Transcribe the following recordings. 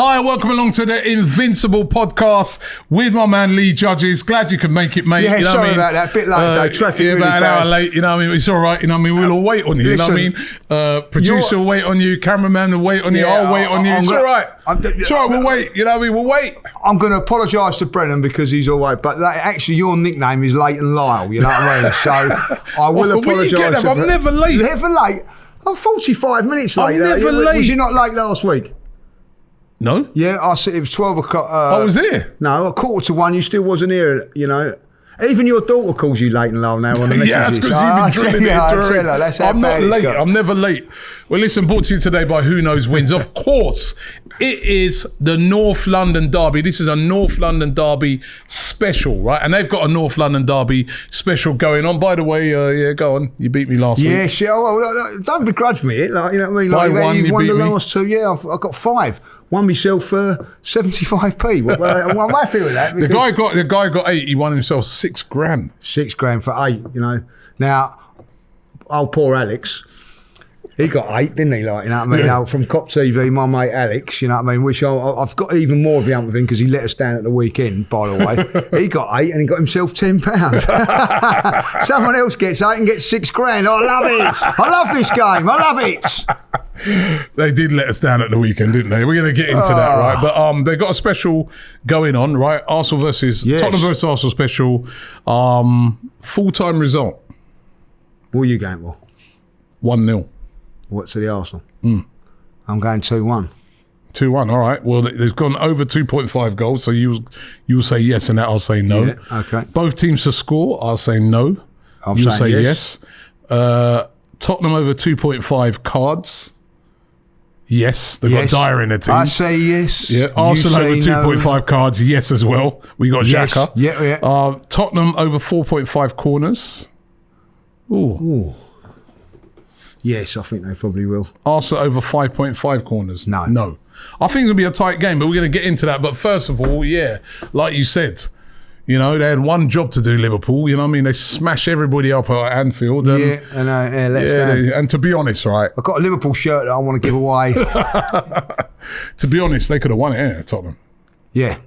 Hi, welcome along to the Invincible podcast with my man Lee Judges. Glad you could make it, mate. Yeah, you know sorry what I mean? about that. Bit late though. Traffic really about an bad. hour late. You know what I mean? It's all right. You know what I mean? We'll all wait on you. Listen, you know what I mean? Producer will wait on you. Cameraman will wait on you. I'll wait on you. It's all right. It's all right. We'll wait. You know what I mean? We'll wait. I'm going to apologise to Brennan because he's all right, but actually your nickname is Leighton Lyle. You know what I mean? So I will apologise. I'm never late. Never late. I'm 45 minutes late. I'm never late. Was you not late last week? No. Yeah, I said it was 12 o'clock. I was here. No, 1:45. You still wasn't here. You know. Even your daughter calls you Leighton Lyle now on the messages. Yeah, that's because you've been drilling it. That's how I'm not bad late. I'm never late. Well, listen, brought to you today by Who Knows Wins. Of course, it is the North London Derby. This is a North London Derby special, right? And they've got a North London Derby special going on. By the way, yeah, go on. You beat me last week. Yeah, shit. Oh, well, don't begrudge me it. Like, you know what I mean? By one, you've won the me. last two. Yeah, I've got 5. Won myself 75p. Well, I'm happy with that. The guy got 8. He won himself $6,000. $6,000 for 8. You know. Now, old poor Alex. He got 8, didn't he? Like, you know what I mean? Yeah. Now, from Cop TV, my mate Alex, you know what I mean? Which I've got even more of the hump with him because he let us down at the weekend, by the way. He got 8 and he got himself £10. Someone else gets 8 and gets $6,000. I love it. I love this game. I love it. They did let us down at the weekend, didn't they? We're going to get into that, right? But they got a special going on, right? Arsenal versus Tottenham versus Arsenal special. Full-time result. What are you going for? 1-0. What to the Arsenal? I'm going 2-1. 2-1, all right. Well, they've gone over 2.5 goals, so you'll say yes and that I'll say no. Yeah, okay. Both teams to score, I'll say no. You'll say yes. Tottenham over 2.5 cards. Yes, they've got Dyer in the team. I say yes. Yeah. Arsenal over 2.5 cards, yes as well. We got Xhaka. Yeah. Tottenham over 4.5 corners. Ooh. Yes, I think they probably will. Arsenal over 5.5 corners. No. I think it'll be a tight game, but we're going to get into that. But first of all, yeah, like you said, you know, they had one job to do, Liverpool. You know what I mean? They smash everybody up at Anfield. And, and to be honest, right? I've got a Liverpool shirt that I want to give away. To be honest, they could have won it, Tottenham. Yeah.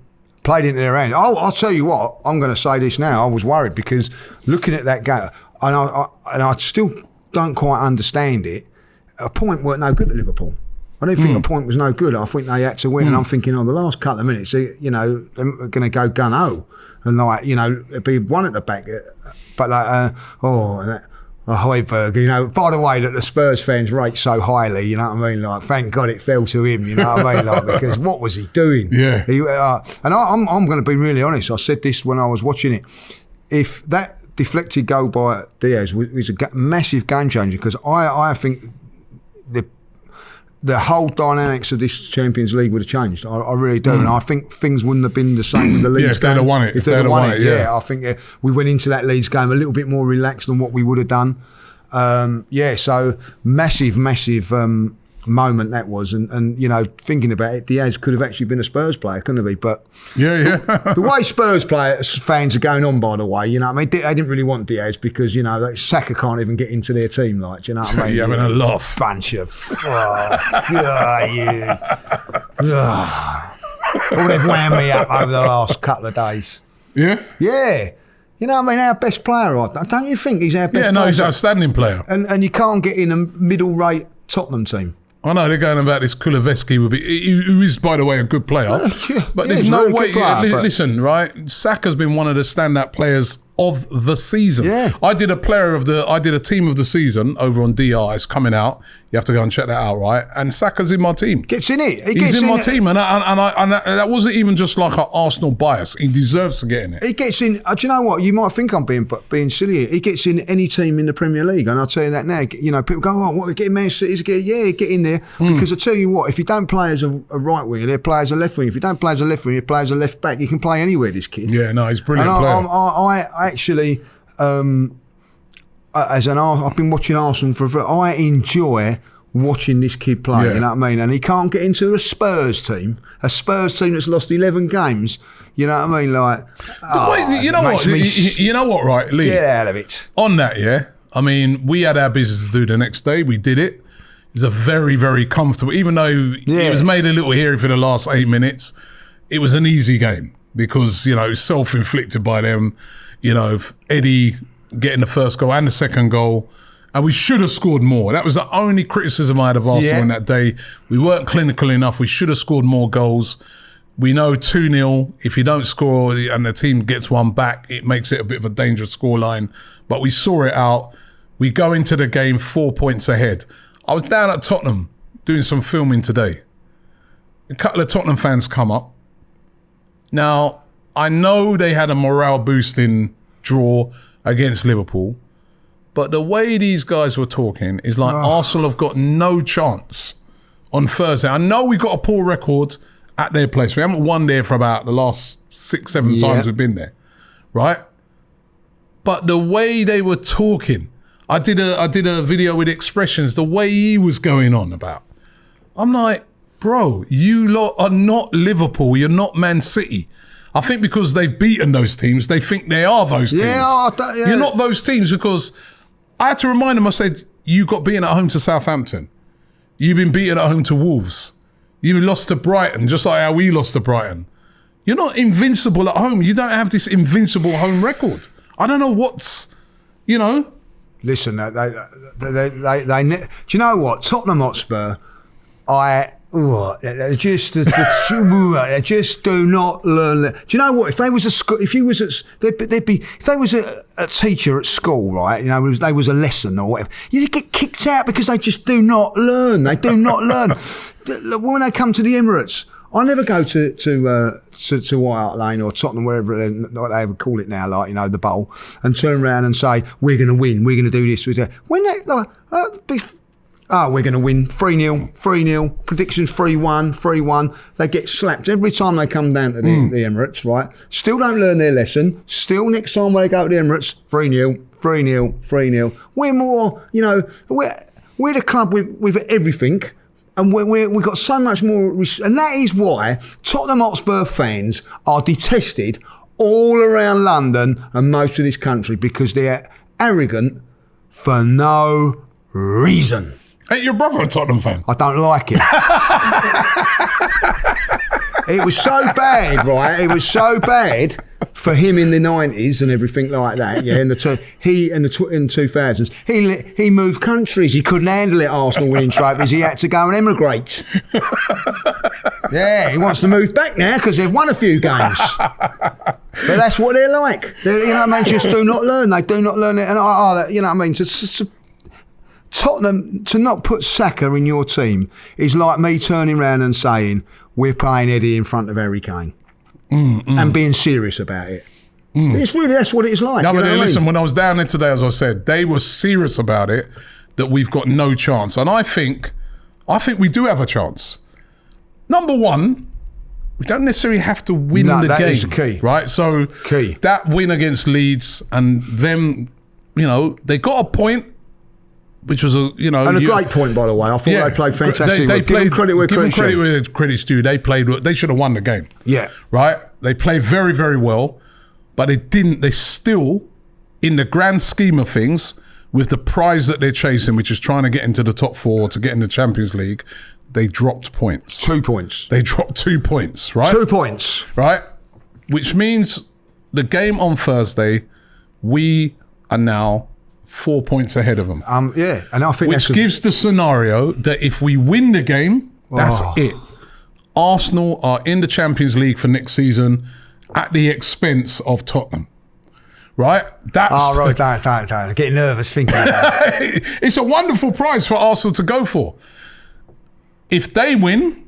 Played into their hand. Oh, I'll tell you what, I'm going to say this now. I was worried because looking at that game, and I still don't quite understand it. A point weren't no good at Liverpool. I don't think a point was no good. I think they had to win, and I'm thinking, the last couple of minutes, you know, they're going to go gun-ho. And, like, you know, it'd be one at the back. But, like, Højbjerg, you know, by the way, that the Spurs fans rate so highly, you know what I mean? Like, thank God it fell to him, you know what I mean? Like, because what was he doing? Yeah. And I'm going to be really honest. I said this when I was watching it. If that deflected goal by Diaz was a massive game changer, because I think the whole dynamics of this Champions League would have changed. I really do, and I think things wouldn't have been the same with the Leeds game. If they'd have won it. If they'd have won it, I think we went into that Leeds game a little bit more relaxed than what we would have done. So massive moment that was, and you know, thinking about it, Diaz could have actually been a Spurs player, couldn't he? But the way Spurs fans are going on, by the way, you know what I mean, they didn't really want Diaz because, you know, like, Saka can't even get into their team, like, do you know what I mean? You're having a laugh. Bunch of all they've wound me up over the last couple of days. Yeah. You know what I mean? Our best player, don't you think he's our best player? Yeah, no, he's an outstanding player. And you can't get in a middle-rate Tottenham team. I know they're going about this Kuleveski, who is, by the way, a good player. But there's no way. Listen, right? Saka's been one of the standout players of the season. Yeah. I did a team of the season over on DR. It's coming out. You have to go and check that out, right? And Saka's in my team. Gets in it. He's in my team, and that wasn't even just like an Arsenal bias. He deserves to get in it. He gets in. Do you know what? You might think I'm being silly. He gets in any team in the Premier League, and I'll tell you that now. You know, people go, "Oh, what? We're getting Man City? Get in there." Because I tell you what, if you don't play as a right winger, they play as a left winger. If you don't play as a left winger, you play as a left back. You can play anywhere. This kid. Yeah, no, he's a brilliant player. I actually, I've been watching Arsenal I enjoy watching this kid play, you know what I mean? And he can't get into a Spurs team that's lost 11 games, you know what I mean? Like, you know what, right, Lee? Get out of it. On that, I mean, we had our business to do the next day. We did it. is a very, very comfortable, even though it was made a little hairy for the last 8 minutes, it was an easy game because, you know, self-inflicted by them, you know, Eddie getting the first goal and the second goal. And we should have scored more. That was the only criticism I had of Arsenal on that day. We weren't clinical enough. We should have scored more goals. We know 2-0, if you don't score and the team gets one back, it makes it a bit of a dangerous scoreline. But we saw it out. We go into the game 4 points ahead. I was down at Tottenham doing some filming today. A couple of Tottenham fans come up. Now, I know they had a morale boosting draw against Liverpool, but the way these guys were talking is like Arsenal have got no chance on Thursday. I know we got a poor record at their place. We haven't won there for about the last 6-7 times we've been there, right? But the way they were talking, I did a video with expressions, the way he was going on about. I'm like, bro, you lot are not Liverpool. You're not Man City. I think because they've beaten those teams, they think they are those teams. You're not those teams because I had to remind them, I said, you got beaten at home to Southampton. You've been beaten at home to Wolves. You lost to Brighton, just like how we lost to Brighton. You're not invincible at home. You don't have this invincible home record. I don't know what's, you know. Listen, do you know what? Tottenham Hotspur, they just do not learn. Do you know what? If they was a teacher at school, right? You know, they was a lesson or whatever. You get kicked out because they just do not learn. They do not learn. When they come to the Emirates, I never go to White Hart Lane or Tottenham, wherever they would call it now, like, you know, the Bowl, and turn around and say, we're going to win, we're going to do this. When they, like, we're going to win 3-0, 3-0, predictions 3-1, 3-1. They get slapped every time they come down to the Emirates, right? Still don't learn their lesson. Still next time when they go to the Emirates, 3-0, 3-0, 3-0. We're more, you know, we're the club with everything. And we've got so much more, and that is why Tottenham Hotspur fans are detested all around London and most of this country, because they're arrogant for no reason. Ain't your brother a Tottenham fan? I don't like it. It was so bad, right? It was so bad for him in the 90s and everything like that. Yeah, in the 2000s, he moved countries. He couldn't handle it. Arsenal winning trophies. He had to go and emigrate. Yeah, he wants to move back now because they've won a few games. But that's what they're like. You know what I mean? Just do not learn. They do not learn it. And you know what I mean? Tottenham, to not put Saka in your team is like me turning around and saying, we're playing Eddie in front of Harry Kane. And being serious about it. It's really, that's what it's like. No, but listen, mean? when I was down there today, as I said, they were serious about it, that we've got no chance. And I think we do have a chance. Number one, we don't necessarily have to win the game. That is the key. Right? So that win against Leeds and them, you know, they got a point, which was a great point, by the way. I thought they played fantastic. They played credit where credit's due. They should have won the game. Yeah, right. They played very, very well, but they didn't. They still, in the grand scheme of things, with the prize that they're chasing, which is trying to get into the top 4 to get in the Champions League, they dropped points. 2 points. They dropped 2 points. Right. 2 points. Right. Which means the game on Thursday, we are now 4 points ahead of them. And I think which gives the scenario that if we win the game, that's it. Arsenal are in the Champions League for next season at the expense of Tottenham. Right? That's don't. I'm getting nervous thinking about it. It's a wonderful prize for Arsenal to go for. If they win,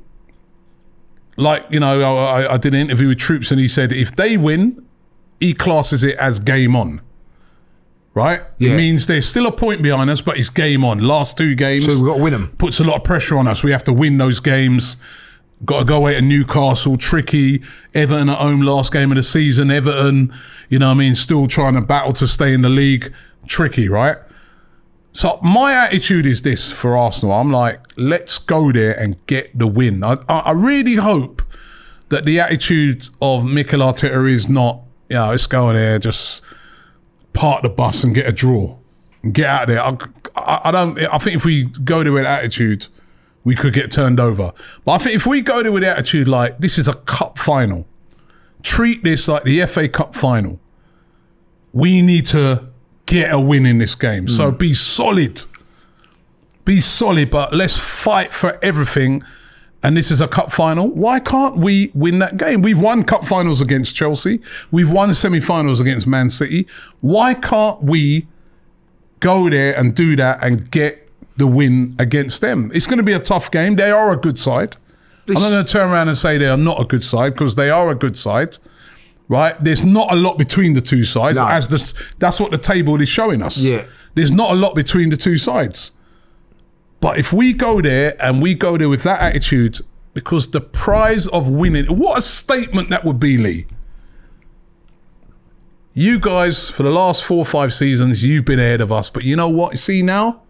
like, you know, I did an interview with Troops and he said if they win, he classes it as game on. Right? Yeah. It means there's still a point behind us, but it's game on. Last 2 games. So we've got to win them. Puts a lot of pressure on us. We have to win those games. Got to go away to Newcastle. Tricky. Everton at home last game of the season. Everton, you know what I mean, still trying to battle to stay in the league. Tricky, right? So my attitude is this for Arsenal. I'm like, let's go there and get the win. I really hope that the attitude of Mikel Arteta is not, you know, let's go in there, just park the bus and get a draw and get out of there. I don't. I think if we go there with attitude, we could get turned over. But I think if we go there with attitude like this is a cup final, treat this like the FA Cup final. We need to get a win in this game. So be solid. Be solid, but let's fight for everything. And this is a cup final. Why can't we win that game? We've won cup finals against Chelsea. We've won semi-finals against Man City. Why can't we go there and do that and get the win against them? It's going to be a tough game. They are a good side. I'm not going to turn around and say they are not a good side, because they are a good side, right? There's not a lot between the two sides. No. That's what the table is showing us. Yeah. There's not a lot between the two sides. But if we go there and we go there with that attitude, because the prize of winning, what a statement that would be, Lee. You guys, for the last 4 or 5 seasons, you've been ahead of us. But you know what? See now?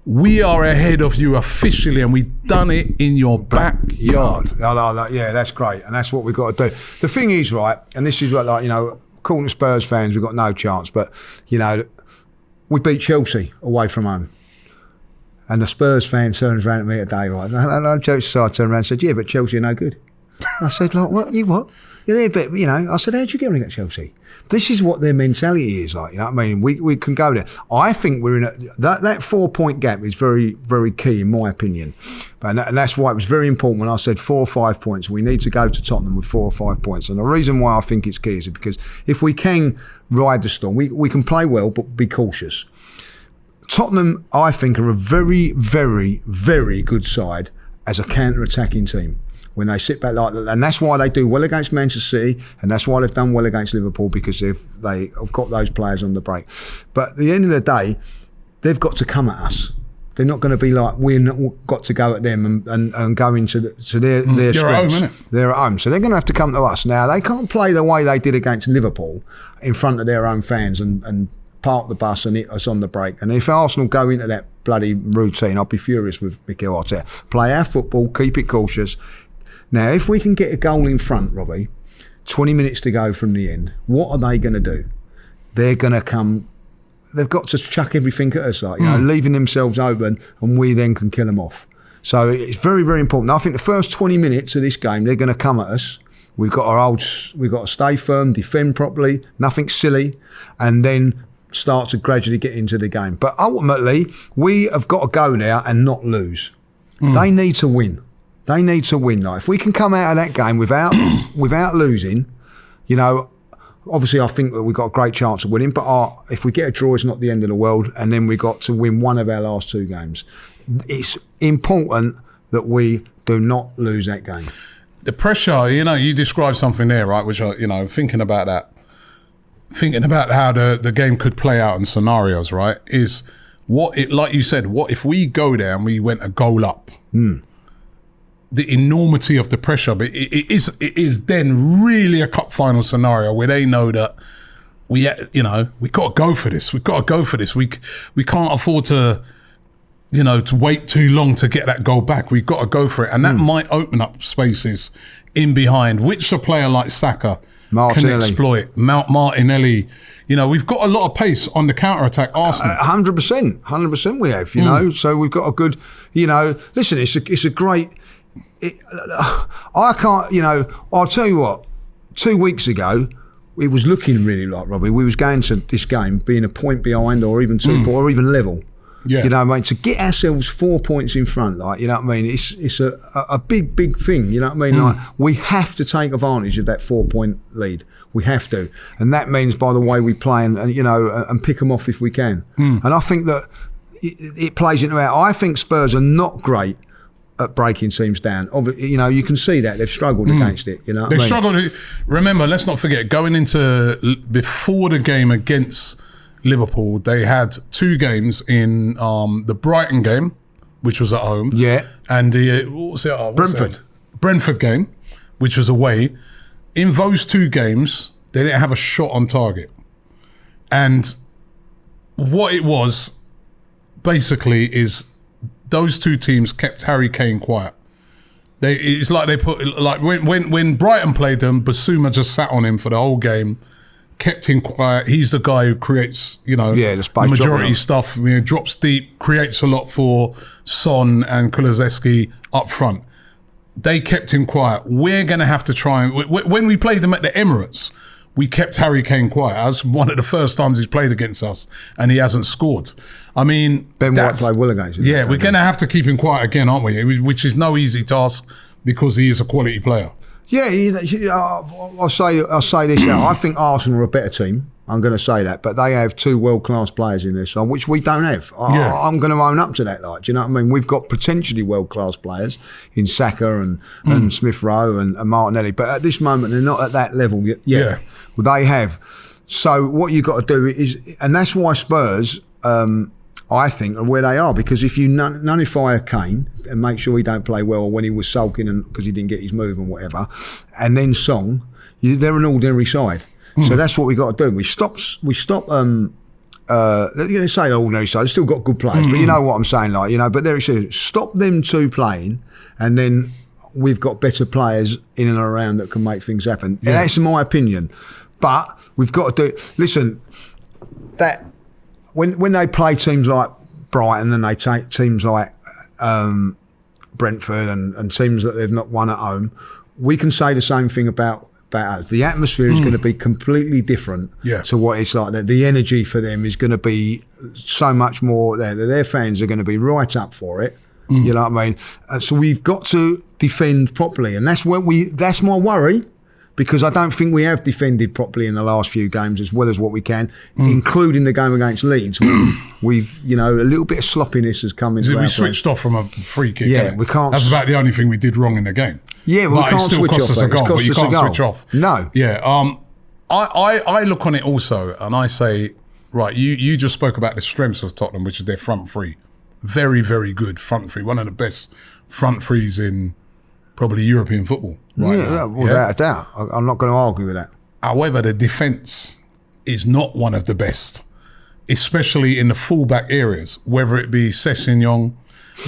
We are ahead of you officially, and we've done it in your backyard. Yeah, that's great. And that's what we've got to do. The thing is, right, and this is what, like, you know, calling Spurs fans, we've got no chance. But, you know, we beat Chelsea away from home. And the Spurs fan turns around at me today, right? No, Chelsea side turned around and said, yeah, but Chelsea are no good. I said, like, what? You what? Yeah, they're a bit, you know. I said, how'd you get on against Chelsea? This is what their mentality is like, you know what I mean? We can go there. I think we're in that 4-point gap is very, very key in my opinion. And that's why it was very important when I said 4 or 5 points. We need to go to Tottenham with 4 or 5 points. And the reason why I think it's key is because if we can ride the storm, we can play well, but be cautious. Tottenham, I think, are a very, very, very good side as a counter-attacking team when they sit back like that. And that's why they do well against Manchester City, and that's why they've done well against Liverpool, because they've got those players on the break. But at the end of the day, they've got to come at us. They're not going to be like we've got to go at them and go into their strengths. You're at home, innit? They're at home, so they're going to have to come to us. Now, they can't play the way they did against Liverpool in front of their own fans and park the bus and hit us on the break. And if Arsenal go into that bloody routine, I'll be furious with Mikel Arteta. Play our football, keep it cautious. Now, if we can get a goal in front, Robbie, 20 minutes to go from the end, what are they going to do? They're going to come. They've got to chuck everything at us, like, you know, leaving themselves open, and we then can kill them off. So it's very, very important. I think the first 20 minutes of this game, they're going to come at us. We've got to stay firm, defend properly, nothing silly, and then start to gradually get into the game. But ultimately, we have got to go now and not lose. They need to win. They need to win. Like, if we can come out of that game without losing, you know, obviously I think that we've got a great chance of winning, but if we get a draw, it's not the end of the world, and then we got to win one of our last 2 games. It's important that we do not lose that game. The pressure, you know, you described something there, right, which, you know, thinking about how the game could play out in scenarios, right, is like you said, what if we go there and we went a goal up? The enormity of the pressure, but it is then really a cup final scenario where they know that we got to go for this. We've got to go for this. We can't afford to, you know, to wait too long to get that goal back. We've got to go for it, and that might open up spaces in behind, which a player like Saka can exploit. Martinelli, you know, we've got a lot of pace on the counter-attack. Arsenal, 100% we have, you know. So we've got a good, you know. Listen, it's a great. I can't, you know. I'll tell you what. 2 weeks ago, it was looking really like, Robbie, we was going to this game being a point behind, or even 2 or even level. Yeah. You know what I mean? To get ourselves 4 points in front, like, you know what I mean? It's a big thing, you know what I mean? Like, we have to take advantage of that 4-point lead. We have to. And that means by the way we play and you know, and pick them off if we can. And I think that it plays into that. I think Spurs are not great at breaking teams down. You know, you can see that. They've struggled against it, you know what I mean? Struggled. Remember, let's not forget, going into before the game against Liverpool, they had 2 games in the Brighton game, which was at home. Yeah. And the Brentford game, which was away. In those 2 games, they didn't have a shot on target. And what it was, basically, is those 2 teams kept Harry Kane quiet. It's like they put, like when Brighton played them, Basuma just sat on him for the whole game, kept him quiet. He's the guy who creates, the majority stuff. Drops deep, creates a lot for Son and Kulusevski up front. They kept him quiet. We're going to have to try and... When we played them at the Emirates, we kept Harry Kane quiet. That's one of the first times he's played against us, and he hasn't scored. I mean... Ben White played well against him. Yeah, we're going to have to keep him quiet again, aren't we? Which is no easy task because he is a quality player. Yeah, I'll say this now. I think Arsenal are a better team. I'm going to say that, but they have two world-class players in their side, which we don't have. I'm going to own up to that. Do you know what I mean? We've got potentially world-class players in Saka and Smith Rowe and Martinelli, but at this moment they're not at that level yet. Yeah. Well, they have. So what you've got to do is, and that's why Spurs, I think, are where they are, because if you nullify Kane and make sure he don't play well when he was sulking and because he didn't get his move and whatever, and then Song, they're an ordinary side. So that's what we got to do. We stop. They say ordinary side. They've still got good players, but you know what I'm saying, But there it says stop them two playing, and then we've got better players in and around that can make things happen. Yeah. That's my opinion. But we've got to do. Listen, that when they play teams like Brighton and they take teams like Brentford and teams that they've not won at home, we can say the same thing about us. The atmosphere is going to be completely different to what it's like. The energy for them is going to be so much more there. Their fans are going to be right up for it. You know what I mean? So we've got to defend properly, and that's my worry, because I don't think we have defended properly in the last few games as well as what we can, including the game against Leeds. We've a little bit of sloppiness has come into. We switched off from a free kick. Yeah, we can't. That's about the only thing we did wrong in the game. Yeah, well, we can't switch off. It still cost us a goal, but you can't switch off. No. Yeah. I look on it also, and I say, right, you just spoke about the strengths of Tottenham, which is their front three. Very, very good front three. One of the best front threes in probably European football right now. Without a doubt. I'm not going to argue with that. However, the defence is not one of the best, especially in the fullback areas, whether it be Sessegnon,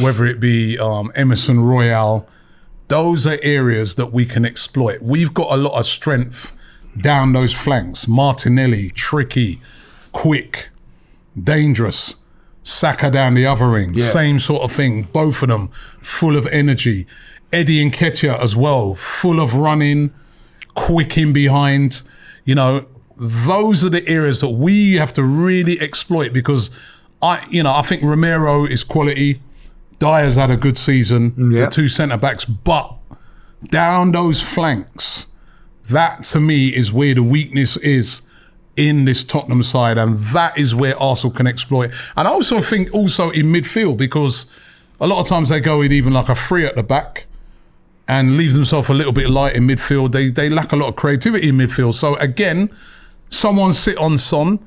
whether it be Emerson Royale. Those are areas that we can exploit. We've got a lot of strength down those flanks. Martinelli, tricky, quick, dangerous. Saka down the other ring, same sort of thing. Both of them full of energy. Eddie Nketiah as well, full of running, quick in behind. Those are the areas that we have to really exploit, because I think Romero is quality. Dyer's had a good season, the two centre-backs, but down those flanks, that to me is where the weakness is in this Tottenham side, and that is where Arsenal can exploit. And I also think in midfield, because a lot of times they go in even like a three at the back and leave themselves a little bit light in midfield. They lack a lot of creativity in midfield. So again, someone sit on Son,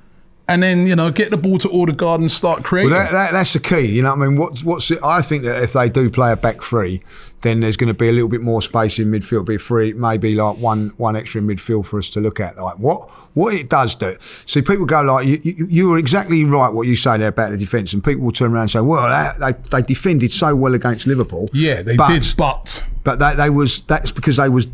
and then get the ball to Odegaard and start creating. Well, that's the key. You know what I mean? What's it? I think that if they do play a back three, then there's going to be a little bit more space in midfield. Be free, maybe like one extra in midfield for us to look at. Like what it does do. See, people go like you were exactly right what you say there about the defence, and people will turn around and say, well, they defended so well against Liverpool. Yeah, they did, but that's because they was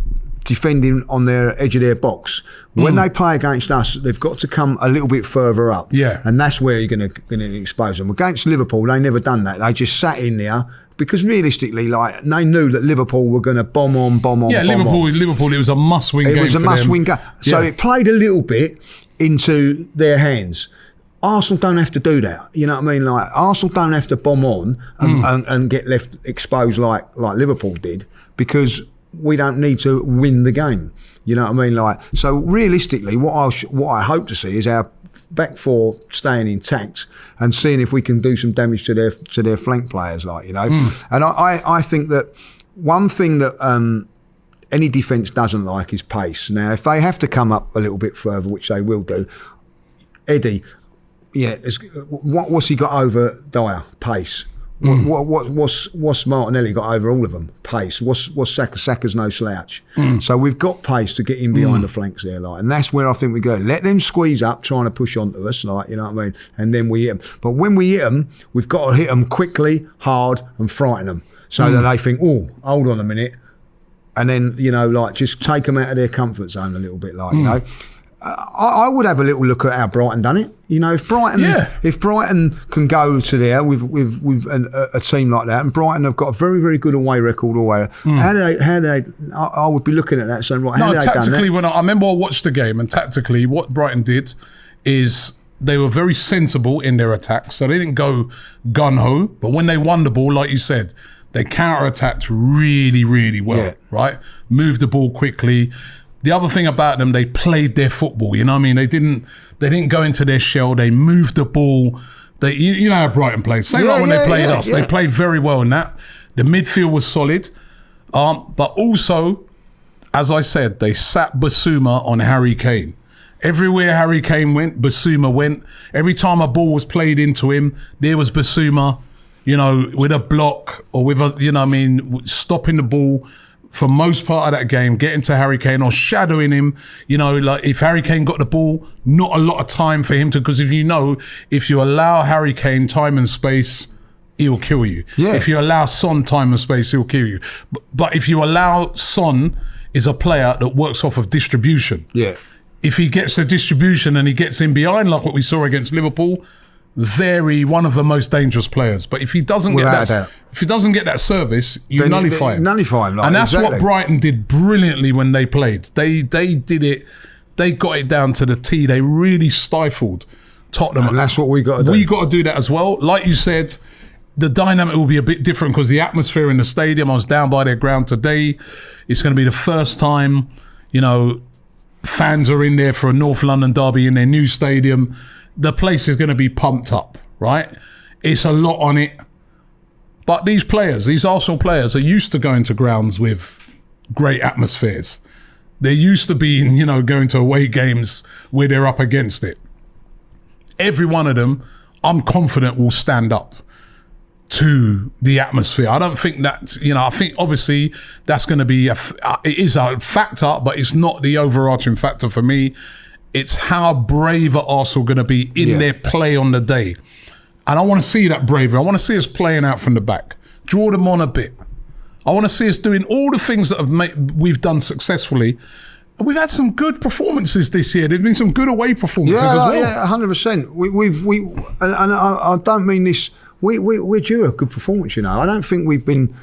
defending on their edge of their box. When they play against us, they've got to come a little bit further up. Yeah. And that's where you're going to expose them. Against Liverpool, they never done that. They just sat in there because realistically, like, they knew that Liverpool were going to bomb on. Yeah, Liverpool, it was a must-win game. It was a must-win game. So it played a little bit into their hands. Arsenal don't have to do that. You know what I mean? Like, Arsenal don't have to bomb on and get left exposed like Liverpool did, because we don't need to win the game. You know what I mean? Like, so realistically, what I hope to see is our back four staying intact and seeing if we can do some damage to their flank players, And I think that one thing that any defence doesn't like is pace. Now, if they have to come up a little bit further, which they will do, Eddie, what's he got over Dyer? Pace. What's Martinelli got over all of them? Pace. What's Saka? Saka's no slouch. So we've got pace to get in behind the flanks there, and that's where I think we go. Let them squeeze up, trying to push onto us, you know what I mean? And then we hit them. But when we hit them, we've got to hit them quickly, hard, and frighten them, so that they think, oh, hold on a minute, and then just take them out of their comfort zone a little bit, I would have a little look at how Brighton done it. You know, if Brighton can go to there with a team like that, and Brighton have got a very, very good away record away. How they? I would be looking at that saying, right, how they tactically, done that? I remember I watched the game, and tactically, what Brighton did is they were very sensible in their attack, so they didn't go gun ho. But when they won the ball, like you said, they counter-attacked really, really well. Right, moved the ball quickly. The other thing about them, they played their football. You know what I mean? They didn't go into their shell. They moved the ball. You know how Brighton played. Same like when they played us. They played very well in that. The midfield was solid. But also, as I said, they sat Basuma on Harry Kane. Everywhere Harry Kane went, Basuma went. Every time a ball was played into him, there was Basuma, you know, with a block or with a, you know what I mean, stopping the ball for most part of that game, getting to Harry Kane or shadowing him. You know, like if Harry Kane got the ball, not a lot of time for him to, because if you allow Harry Kane time and space, he'll kill you. Yeah. If you allow Son time and space, he'll kill you. But if you allow Son, is a player that works off of distribution. Yeah. If he gets the distribution and he gets in behind, like what we saw against Liverpool, one of the most dangerous players. But if he doesn't get that service, you nullify him. And that's what Brighton did brilliantly when they played. They did it. They got it down to the T. They really stifled Tottenham. And that's what we got to do. We got to do that as well. Like you said, the dynamic will be a bit different because the atmosphere in the stadium, I was down by their ground today. It's going to be the first time, you know, fans are in there for a North London derby in their new stadium. The place is going to be pumped up, right? It's a lot on it. But these Arsenal players are used to going to grounds with great atmospheres. They're used to being, you know, going to away games where they're up against it. Every one of them, I'm confident, will stand up to the atmosphere. I don't think that, you know, I think obviously that's going to be, it is a factor, but it's not the overarching factor for me. It's how brave are Arsenal going to be in their play on the day. And I want to see that bravery. I want to see us playing out from the back. Draw them on a bit. I want to see us doing all the things that we've done successfully. We've had some good performances this year. There've been some good away performances as well. Yeah, 100%. And I don't mean this. We're due a good performance, you know. I don't think we've been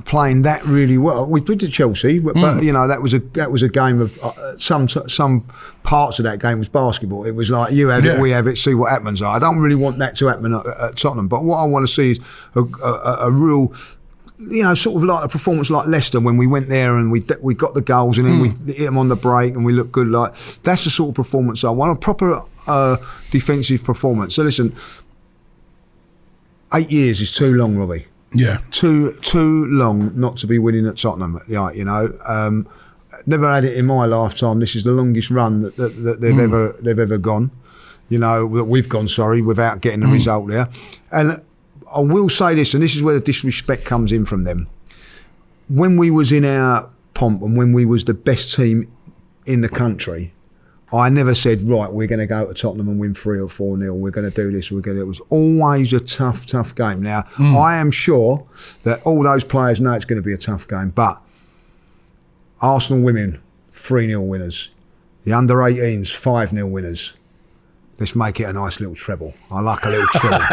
playing that really well. We did to Chelsea, but you know that was a game of some parts of that game was basketball. It was like you have it, we have it, see what happens. I don't really want that to happen at Tottenham. But what I want to see is a real, you know, sort of like a performance like Leicester when we went there and we got the goals and then we hit them on the break and we looked good. Like that's the sort of performance I want. A proper defensive performance. So listen, 8 years is too long, Robbie. Yeah, too long not to be winning at Tottenham. You know, never had it in my lifetime. This is the longest run that they've ever gone. You know, that we've gone. Sorry, without getting the result there. And I will say this, and this is where the disrespect comes in from them. When we was in our pomp and when we was the best team in the country, I never said, right, we're going to go to Tottenham and win 3 or 4-0. We're going to do this. It was always a tough game. Now, I am sure that all those players know it's going to be a tough game, but Arsenal women, 3-0 winners. The under-18s, 5-0 winners. Let's make it a nice little treble. I like a little treble.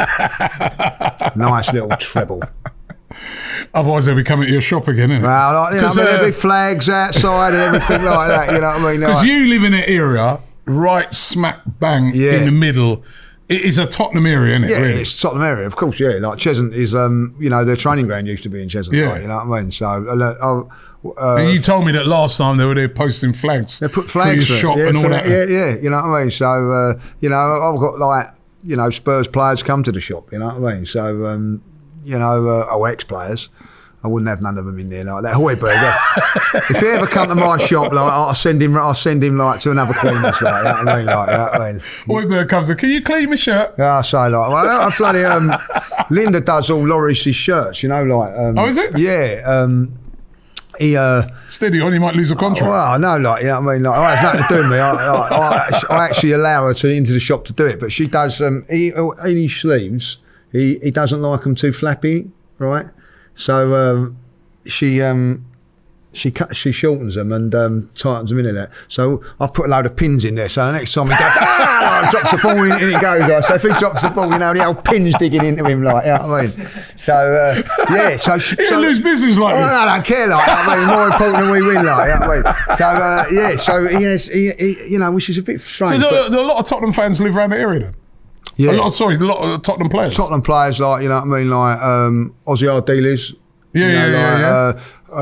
Nice little treble. Otherwise, they'll be coming to your shop again, innit? Well, you know, there'll be flags outside and everything like that, you know what I mean? Because you live in an area right smack bang in the middle. It is a Tottenham area, isn't it? Yeah, really? It's Tottenham area, of course, yeah. Like Cheshunt is, you know, their training ground used to be in Cheshunt, you know what I mean? So, and you told me that last time they were there posting flags. They put flags for your shop and all that. Yeah, you know what I mean? So, you know, I've got like, you know, Spurs players come to the shop, you know what I mean? So, you know, ex-players. I wouldn't have none of them in there like that. Hoiberg, if he ever come to my shop, like I'll send him like to another cleaners like that. I mean, like that. I mean, Hoiberg comes in. Can you clean my shirt? Yeah, I say like, well, I bloody Linda does all Lloris's shirts, you know, like. Oh, is it? Yeah. He steady on, he might lose a contract. Well, no, like, you know what I mean, like, it has nothing to do with me. I actually allow her into the shop to do it, but she does. In his sleeves, he doesn't like them too flappy, right? So she she shortens them and tightens them in there. So I've put a load of pins in there. So the next time he goes, drops the ball in and it goes like. So if he drops the ball, the old pin's digging into him like, you know what I mean? So yeah, so you lose business like this. I don't care like. I mean, more important than we win like. You know what I mean? So yeah, so he which is a bit strange. So there are a lot of Tottenham fans live around the area then. Yeah, a lot of Tottenham players. Tottenham players like, you know what I mean, like Ozzy Ardiles. Yeah.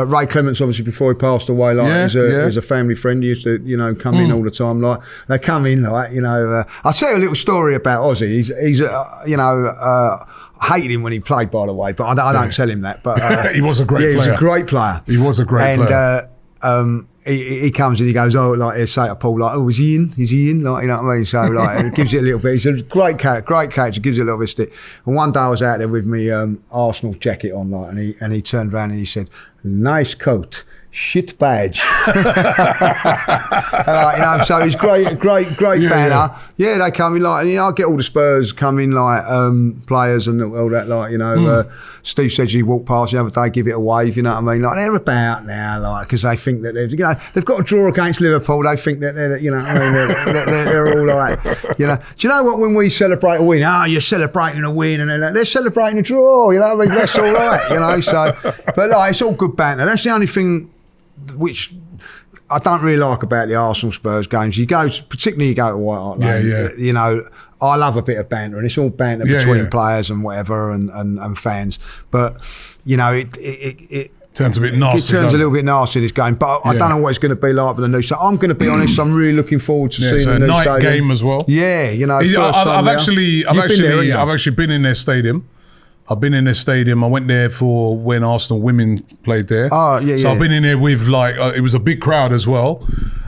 Ray Clements, obviously, before he passed away, like he was a family friend. He used to, come in all the time. Like they come in, like I'll tell you a little story about Ozzy. He's hated him when he played, by the way, but I don't tell him that. But he was a great player. He was a great player. He was a great player. And he comes and he goes, he'll say to Paul, like, is he in? Is he in? Like, you know what I mean? So, like, it gives it a little bit. He's a great character, gives it a little bit of stick. And one day I was out there with me Arsenal jacket on, like, and he turned around and he said, nice coat. Shit badge. So he's great banner. Yeah, they come in like, I get all the Spurs come in like players and all that, like, Steve said you walked past the other day, give it a wave, you know what I mean? Like they're about now, like, because they think that they've got a draw against Liverpool. They think that they're, they're all like, Do you know what? When we celebrate a win, you're celebrating a win, and they're celebrating a draw. You know what I mean? That's all right. So, but like, it's all good banter. That's the only thing which I don't really like about the Arsenal Spurs games. Particularly you go to White Hart Lane. I love a bit of banter, and it's all banter between players and whatever and fans. But it turns a bit nasty. It turns a little bit nasty this game. But I don't know what it's going to be like for the new. So I'm going to be honest. I'm really looking forward to seeing the new night stadium. Game as well. Yeah, I've actually been in their stadium. I've been in their stadium. I went there for when Arsenal women played there. Oh, yeah, So I've been in there with it was a big crowd as well,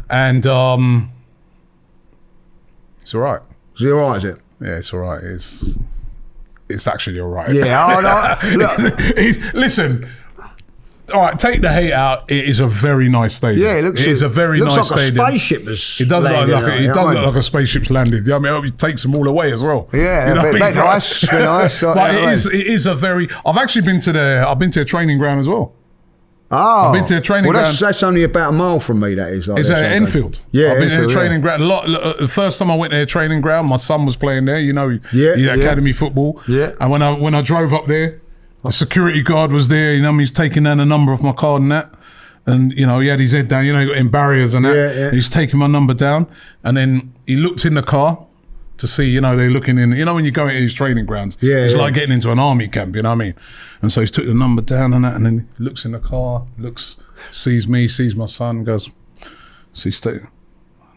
and it's all right. Is it all right? Is it? Yeah, it's all right. It's actually all right. Yeah. Listen. All right, take the hate out. It is a very nice stadium. Yeah, it is a very nice like stadium. A spaceship has it does landed, look like a spaceship's landed. I mean, it takes them all away as well. Yeah, nice. But it is a very. I've actually been to a training ground as well. Oh, I've been to a training ground. That's only about a mile from me. That is. It's at Enfield. Yeah, I've been to a training ground. The first time I went to a training ground, my son was playing there. Academy football. Yeah. And when I drove up there, the security guard was there. He's taking down the number of my card and that. And, he had his head down, he got in barriers and that. Yeah. And he's taking my number down. And then he looked in the car to see, they're looking in, when you go into these training grounds, it's like getting into an army camp, you know what I mean? And so he's took the number down and that, and then he looks in the car, sees me, sees my son, goes, and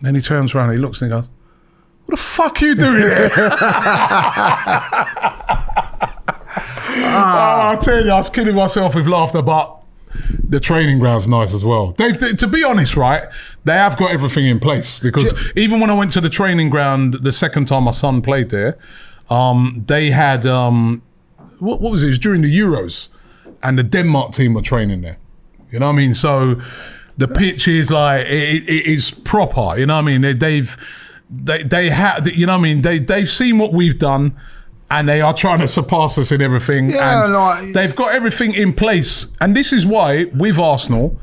then he turns around, he looks and he goes, what the fuck are you doing here? I tell you, I was kidding myself with laughter, but the training ground's nice as well. To be honest, right, they have got everything in place, because even when I went to the training ground the second time my son played there, they had what was it? It was during the Euros, and the Denmark team were training there. You know what I mean? So the pitch is like it is proper. You know what I mean? They have. You know what I mean? They've seen what we've done, and they are trying to surpass us in everything. Yeah, and they've got everything in place. And this is why, with Arsenal,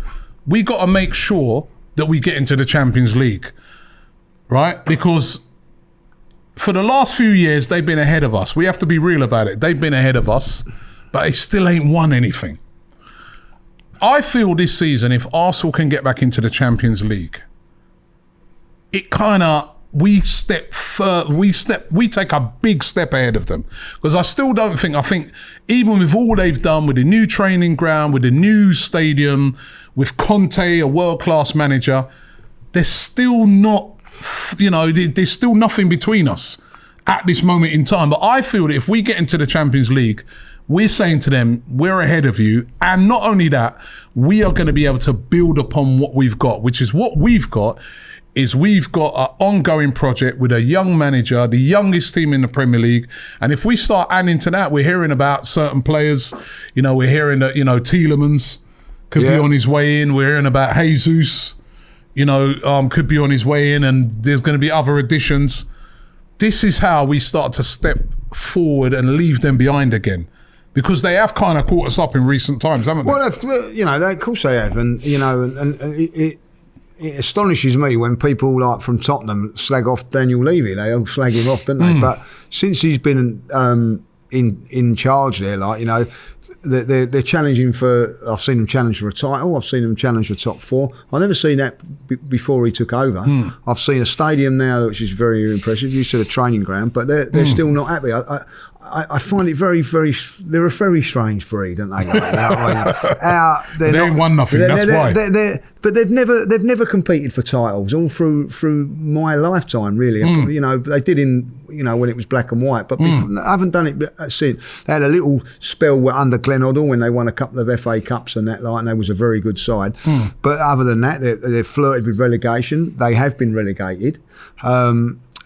we got to make sure that we get into the Champions League, right? Because for the last few years, they've been ahead of us. We have to be real about it. They've been ahead of us, but they still ain't won anything. I feel this season, if Arsenal can get back into the Champions League, it kind of, we take a big step ahead of them. Because I think even with all they've done with the new training ground, with the new stadium, with Conte, a world-class manager, there's still not, there's still nothing between us at this moment in time. But I feel that if we get into the Champions League, we're saying to them, we're ahead of you. And not only that, we are going to be able to build upon what we've got, which is what we've got is we've got an ongoing project with a young manager, the youngest team in the Premier League. And if we start adding to that, we're hearing about certain players, we're hearing that, Tielemans could be on his way in. We're hearing about Jesus, could be on his way in, and there's going to be other additions. This is how we start to step forward and leave them behind again. Because they have kind of caught us up in recent times, haven't they? Well, of course they have, and it astonishes me when people like from Tottenham slag off Daniel Levy. They all slag him off, don't they? But since he's been in charge there, they're challenging for. I've seen them challenge for a title. I've seen them challenge for top 4. I've never seen that before he took over. I've seen a stadium now which is very impressive. You said a training ground, but they're still not happy. I find it very, very. They're a very strange breed, aren't they? They ain't won nothing. That's why. But they've never competed for titles all through my lifetime, really. They did when it was black and white, but I haven't done it since. They had a little spell under Glenn Hoddle when they won a couple of FA Cups and that, and they was a very good side. But other than that, they've flirted with relegation. They have been relegated.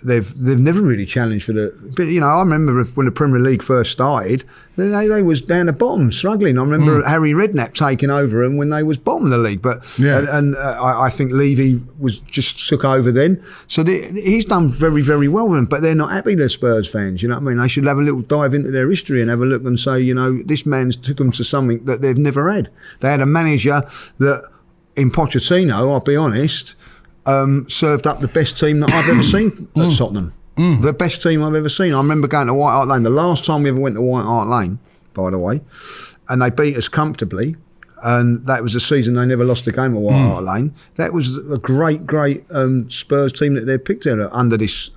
They've never really challenged for but I remember when the Premier League first started, they was down the bottom, struggling. I remember Harry Redknapp taking over them when they was bottom of the league. But I think Levy was just took over then. So he's done very, very well with them. But they're not happy, the Spurs fans. You know what I mean? They should have a little dive into their history and have a look and say, this man's took them to something that they've never had. They had a manager that, in Pochettino, I'll be honest, served up the best team that I've ever seen at Tottenham. The best team I've ever seen. I remember going to White Hart Lane. The last time we ever went to White Hart Lane, by the way, and they beat us comfortably, and that was the season they never lost a game at White Hart Lane. That was a great Spurs team that they picked there under this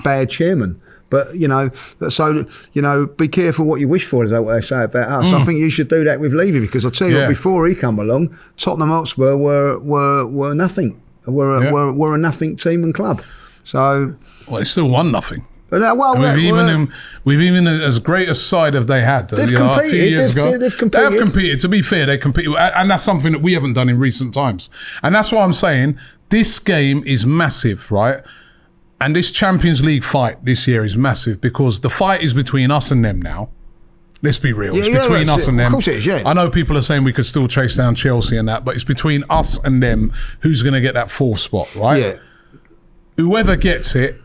bad chairman. But, be careful what you wish for, is that what they say about us. I think you should do that with Levy, because I'll tell you what, before he come along, Tottenham Hotspur were nothing. Were a nothing team and club. So, they still won nothing. We've even as great a side have they had a few years ago. They've competed. They have competed. To be fair, they competed, and that's something that we haven't done in recent times. And that's why I'm saying this game is massive, right? And this Champions League fight this year is massive, because the fight is between us and them now. Let's be real. It's between us and them. Of course it is, yeah. I know people are saying we could still chase down Chelsea and that, but it's between us and them who's going to get that 4th spot, right? Yeah. Whoever gets it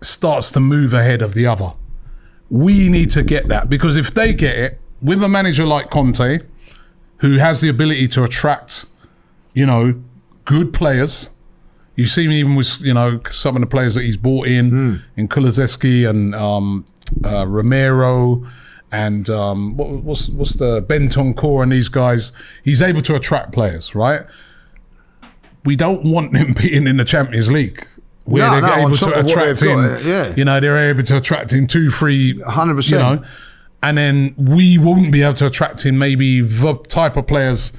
starts to move ahead of the other. We need to get that, because if they get it, with a manager like Conte, who has the ability to attract, good players. You see me even with, some of the players that he's brought in Kulusevski and Romero and what's the Bentancur and these guys. He's able to attract players, right? We don't want them being in the Champions League, where they're able to attract in, they're able to attract in 2, 3, 100%. And then we won't be able to attract in maybe the type of players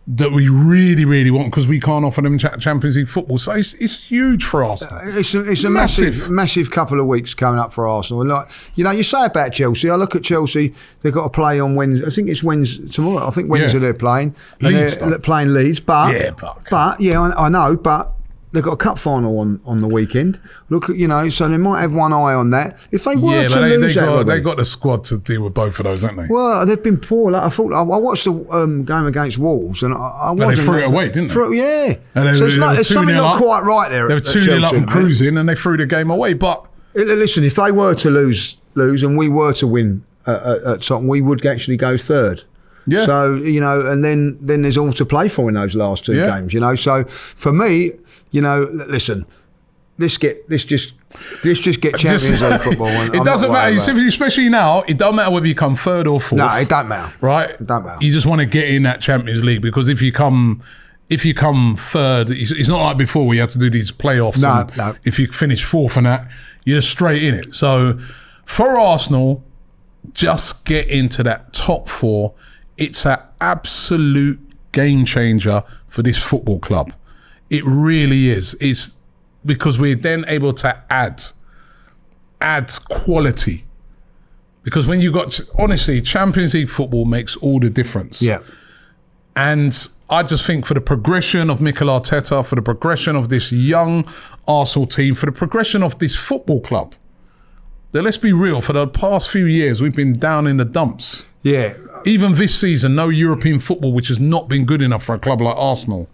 that we really, really want, because we can't offer them Champions League football. So it's huge for Arsenal. It's a massive couple of weeks coming up for Arsenal. And you say about Chelsea, I look at Chelsea, they've got to play on Wednesday. I think it's Wednesday tomorrow. I think Wednesday they're playing. Leeds, they're playing Leeds. But I know, but they've got a cup final on the weekend. Look at, so they might have one eye on that. If they were to lose they've got the squad to deal with both of those, haven't they? Well, they've been poor. I thought I watched the game against Wolves, and they threw it away, didn't they? So it's like there's something not quite right there. They were 2-0 up and cruising, and they threw the game away. But listen, if they were to lose, and we were to win at Tottenham, we would actually go 3rd. Yeah. So, and then there's all to play for in those last 2 games, So for me, listen, let's just get Champions League football. It doesn't matter, especially now. It don't matter whether you come 3rd or 4th. No, it don't matter. Right? It don't matter. You just want to get in that Champions League, because if you come 3rd, it's not like before we had to do these playoffs. No. If you finish 4th and that, you're straight in it. So for Arsenal, just get into that top 4. It's an absolute game changer for this football club. It really is. It's because we're then able to add quality. Because when you got, honestly, Champions League football makes all the difference. Yeah. And I just think for the progression of Mikel Arteta, for the progression of this young Arsenal team, for the progression of this football club, that, let's be real, for the past few years, we've been down in the dumps. Yeah. Even this season, no European football, which has not been good enough for a club like Arsenal.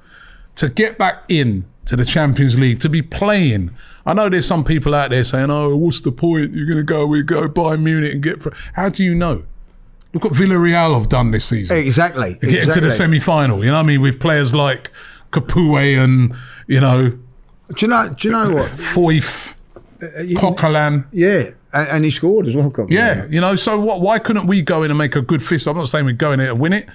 To get back in to the Champions League, to be playing. I know there's some people out there saying, what's the point? You're going to go Bayern Munich and get... How do you know? Look what Villarreal have done this season. Exactly. Getting to the semi-final, you know what I mean, with players like Capoue and, you know... Do you know what? Foyth, Coquelin. Yeah, and he scored as well. Yeah, you know, so why couldn't we go in and make a good fist? I'm not saying we're going in and win it.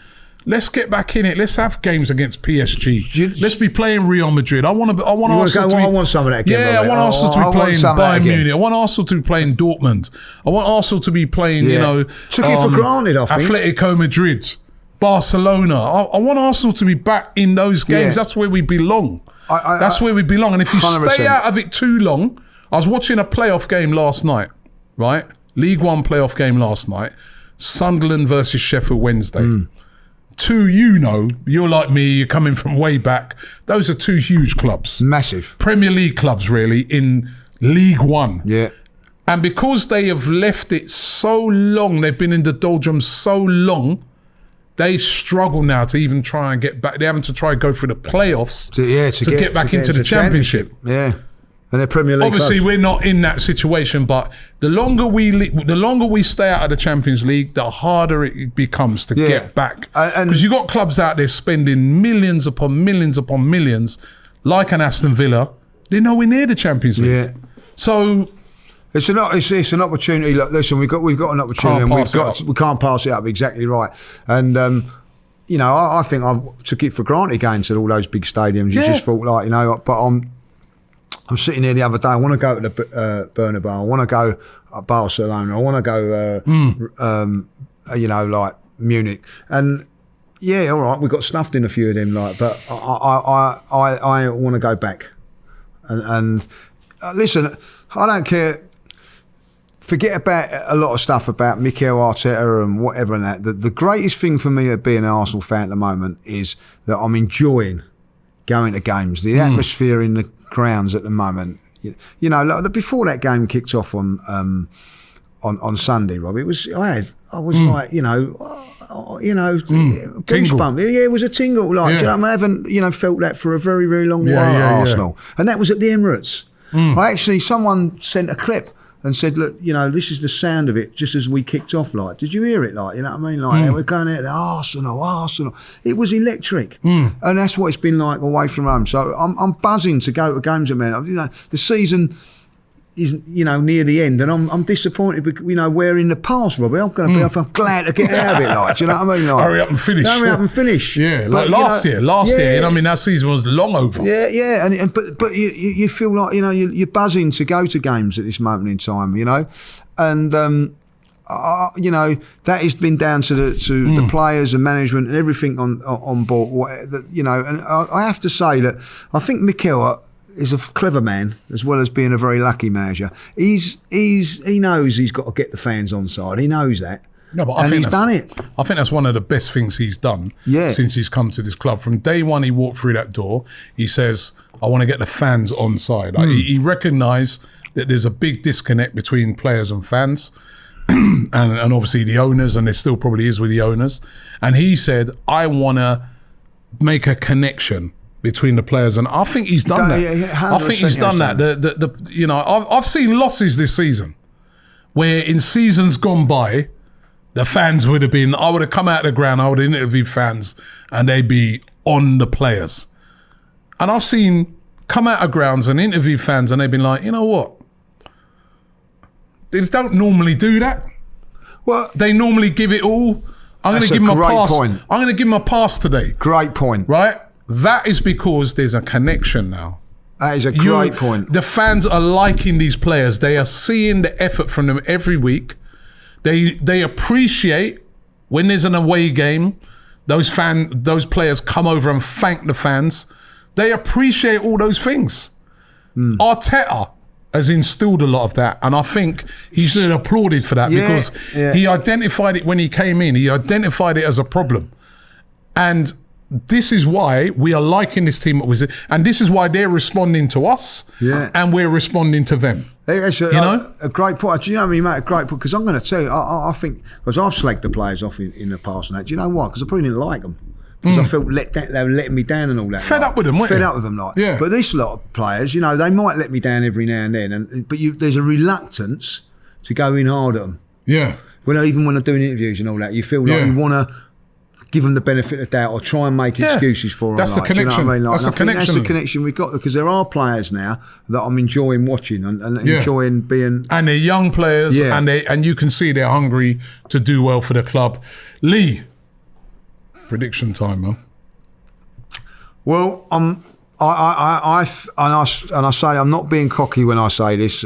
Let's get back in it. Let's have games against PSG. Let's be playing Real Madrid. I want Arsenal to be, I want some of that again. Yeah, I want Arsenal to be playing Bayern Munich. I want Arsenal to be playing Dortmund. I want Arsenal to be playing, you know... Took it for granted, I think. Atletico Madrid, Barcelona. I want Arsenal to be back in those games. That's where we belong. That's where we belong. And if you 100%. Stay out of it too long... I was watching a playoff game last night, right? League One playoff game last night. Sunderland versus Sheffield Wednesday. Two, you know, you're like me, you're coming from way back. Those are two huge clubs. Massive. Premier League clubs, really, in League One. Yeah. And because they have left it so long, they've been in the doldrums so long, they struggle now to even try and get back. They're having to try and go through the playoffs to get back into the championship. Yeah. And they're Premier League Obviously, clubs. we're not in that situation, but the longer we stay out of the Champions League, the harder it becomes to get back. Because you've got clubs out there spending millions upon millions upon millions, like an Aston Villa. They're nowhere near the Champions League. Yeah. So it's an opportunity. Look, listen, we've got an opportunity, and we can't pass it up. Exactly right. And you know, I think I took it for granted going to all those big stadiums. You just thought, like, you know, but I'm sitting here the other day. I want to go to the Bernabeu. I want to go to Barcelona. I want to go, you know, like Munich. And yeah, all right, we got stuffed in a few of them, like. But I want to go back. And listen, I don't care. Forget about a lot of stuff about Mikel Arteta and whatever and that. The greatest thing for me of being an Arsenal fan at the moment is that I'm enjoying going to games. The atmosphere in the grounds at the moment, you know, like before that game kicked off on Sunday, Rob. It was I was like, goosebump. Yeah, it was a tingle. Like, do you know, I haven't felt that for a very, very long while at Arsenal, and that was at the Emirates. Someone sent a clip and said, look, you know, this is the sound of it just as we kicked off. Like, did you hear it? Like, you know what I mean? Like, we're going out to Arsenal. It was electric. And that's what it's been like away from home. So I'm buzzing to go to games at man. You know, the season is, you know, near the end, and I'm disappointed because, you know, we're in the past, Robbie. I'm glad to get out of it, like, do you know what I mean? Like, hurry up and finish. Yeah, like last year, you know what I mean, that season was long over. Yeah, but you feel like, you know, you're buzzing to go to games at this moment in time, you know, and you know, that has been down to the players and management and everything on board, you know, and I have to say that I think Mikel is a clever man, as well as being a very lucky manager. He knows he's got to get the fans on side. He knows that. No, but he's done it. I think that's one of the best things he's done since he's come to this club. From day one, he walked through that door. He says, I want to get the fans on side. Like, he recognised that there's a big disconnect between players and fans. and obviously the owners, and there still probably is with the owners. And he said, I want to make a connection between the players, and I think he's done that. I think he's done that. You know, I've seen losses this season, where in seasons gone by, the fans would have been. I would have come out of the ground. I would have interviewed fans, and they'd be on the players. And I've seen come out of grounds and interview fans, and they've been like, you know what? They don't normally do that. Well, they normally give it all. I'm going to give them a pass. I'm going to give them a pass today. Great point. Right. That is because there's a connection now. That is a great point. The fans are liking these players. They are seeing the effort from them every week. They appreciate when there's an away game, those players come over and thank the fans. They appreciate all those things. Arteta has instilled a lot of that, and I think he should have applauded for that because he identified it when he came in. He identified it as a problem. And this is why we are liking this team, and this is why they're responding to us, and we're responding to them. It's a great point. Do you know what I mean, mate? A great point, because I'm going to tell you, I think, because I've slagged the players off in the past and that. Do you know why? Because I probably didn't like them. Because I felt they were letting me down and all that. Fed up with them, weren't you? Fed up with them, like. Yeah. But this lot of players, you know, they might let me down every now and then, but there's a reluctance to go in hard at them. Yeah. even when I'm doing interviews and all that, you feel like you want to give them the benefit of the doubt or try and make excuses for them. That's the connection. Do you know what I mean? That's the connection. That's the connection we've got, because there are players now that I'm enjoying watching and enjoying being. And they're young players, and you can see they're hungry to do well for the club. Lee, prediction time, man. Well, I say I'm not being cocky when I say this,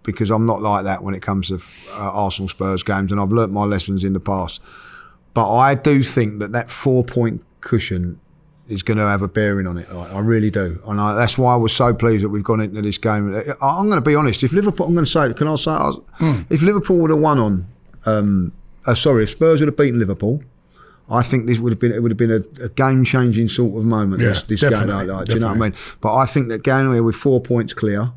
because I'm not like that when it comes to Arsenal Spurs games, and I've learnt my lessons in the past. But I do think that 4-point cushion is going to have a bearing on it. I really do, and that's why I was so pleased that we've gone into this game. I'm going to be honest. If Liverpool, I'm going to say, can I say, if Liverpool would have won if Spurs would have beaten Liverpool, I think this would have been a game-changing sort of moment. This game, do you know what I mean? But I think that going here with 4 points clear,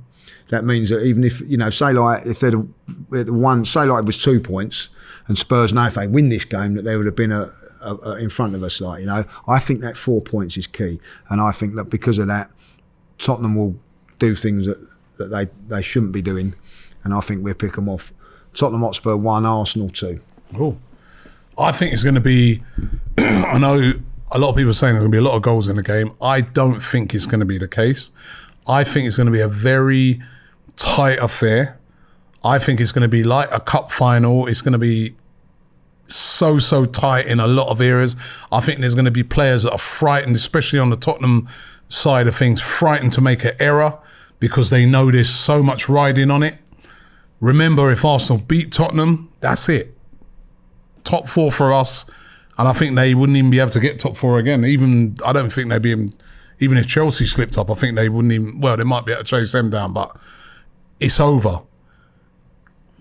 that means that even if if they'd won, say like it was 2 points, and Spurs know if they win this game that they would have been in front of us. I think that 4 points is key, and I think that because of that, Tottenham will do things that they shouldn't be doing, and I think we'll pick them off. Tottenham Hotspur 1, Arsenal 2. Oh. I think it's going to be, I know a lot of people are saying there's going to be a lot of goals in the game. I don't think it's going to be the case. I think it's going to be a very tight affair. I think it's going to be like a cup final. It's going to be so tight in a lot of areas. I think there's going to be players that are frightened, especially on the Tottenham side of things, frightened to make an error because they know there's so much riding on it. Remember, if Arsenal beat Tottenham, that's it. Top 4 for us, and I think they wouldn't even be able to get top 4 again. I don't think they'd be even if Chelsea slipped up, I think they wouldn't even, well, they might be able to chase them down, but it's over.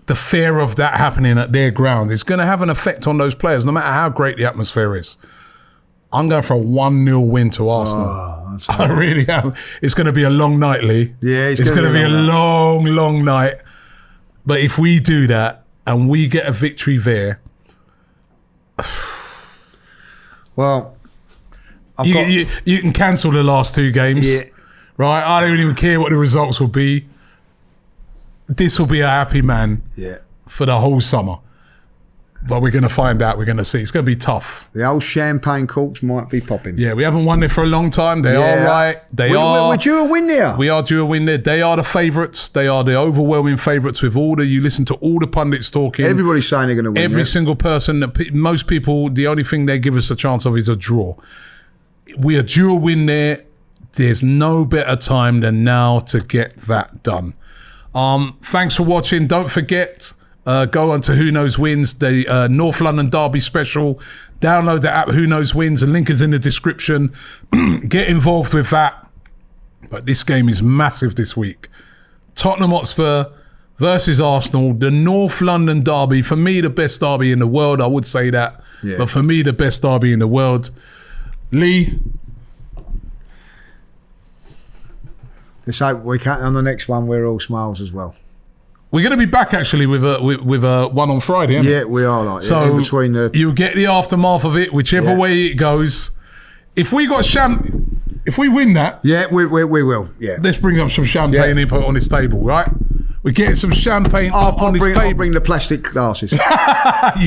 The fear of that happening at their ground is going to have an effect on those players, no matter how great the atmosphere is. I'm going for a 1-0 win to Arsenal. I really am. It's going to be a long night, Lee. Yeah, it's going to be a long night. But if we do that and we get a victory there, well, you can cancel the last 2 games, right? I don't even care what the results will be. This will be a happy man for the whole summer. But we're going to find out. We're going to see. It's going to be tough. The old champagne corks might be popping. Yeah, we haven't won it for a long time. They are right. We're due a win there. We are due a win there. They are the favourites. They are the overwhelming favourites with you listen to all the pundits talking. Everybody's saying they're going to win. Every single person, most people, the only thing they give us a chance of is a draw. We are due a win there. There's no better time than now to get that done. Thanks for watching. Don't forget, go on to Who Knows Wins, the North London Derby special. Download the app Who Knows Wins. The link is in the description. Get involved with that. But this game is massive this week. Tottenham Hotspur versus Arsenal, the North London Derby. For me, the best derby in the world. I would say that. Yeah. But for me, the best derby in the world. Lee? Let's hope we can. On the next one, we're all smiles as well. We're going to be back actually with a one on Friday, aren't we? Yeah, we are. So in between you get the aftermath of it, whichever way it goes. If we win that, we will. Yeah, let's bring up some champagne and put it on this table, right? We're getting some champagne on this table. I'll bring the plastic glasses. You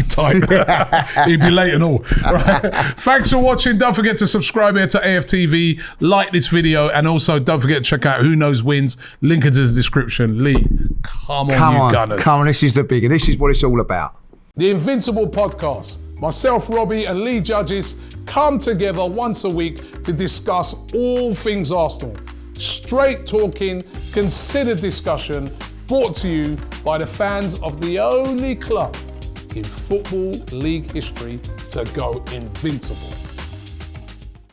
type. He'd be late and all. Right. Thanks for watching. Don't forget to subscribe here to AFTV. Like this video, and also don't forget to check out Who Knows Wins. Link in the description. Lee, come on, Gunners. Come on, this is the bigger. This is what it's all about. The Invincible podcast. Myself, Robbie, and Lee Judges come together once a week to discuss all things Arsenal. Straight talking, considered discussion, brought to you by the fans of the only club in Football League history to go invincible.